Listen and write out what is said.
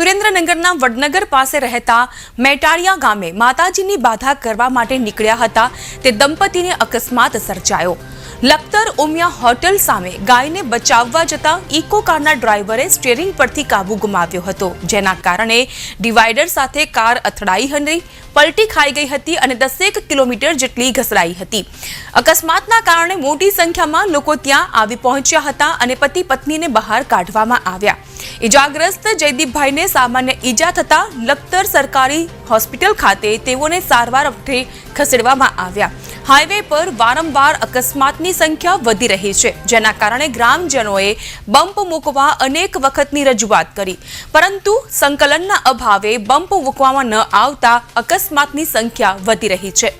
સુરેન્દ્રનગરના વડનગર પાસે રહેતા મેટાળિયા ગામે માતાજીની બાધા કરવા માટે નીકળ્યા હતા તે દંપતીને અકસ્માત સર્જાયો। લખતર ઉમિયા હોટલ સામે ગાયને બચાવવા જતા ઇકો કારના ડ્રાઈવરે સ્ટીયરિંગ પરથી કાબુ ગુમાવ્યો હતો, જેના કારણે ડિવાઈડર સાથે કાર અથડાઈ હતી, પલટી ખાઈ ગઈ હતી અને 10 કિલોમીટર જેટલી ઘસડાઈ હતી। અકસ્માતના કારણે મોટી સંખ્યામાં લોકો ત્યાં આવી પહોંચ્યા હતા અને પતિ પત્નીને બહાર કાઢવામાં આવ્યા। इजाग्रस्त जयदीपभाई ने सामान्य ईजा थता लखतर सरकारी होस्पिटल खाते तेओने सारवार अर्थે खसेडवामां આવ્યા। हाईवे पर वारंवार अकस्मातनी संख्या वधी रही है, जेना कारणे ग्रामजनोए बम्प मूकवा अनेक वखतनी रजूआत करी, परंतु संकलनना अभावे बम्प मूकवामां न आवता अकस्मातनी संख्या वधी रही है।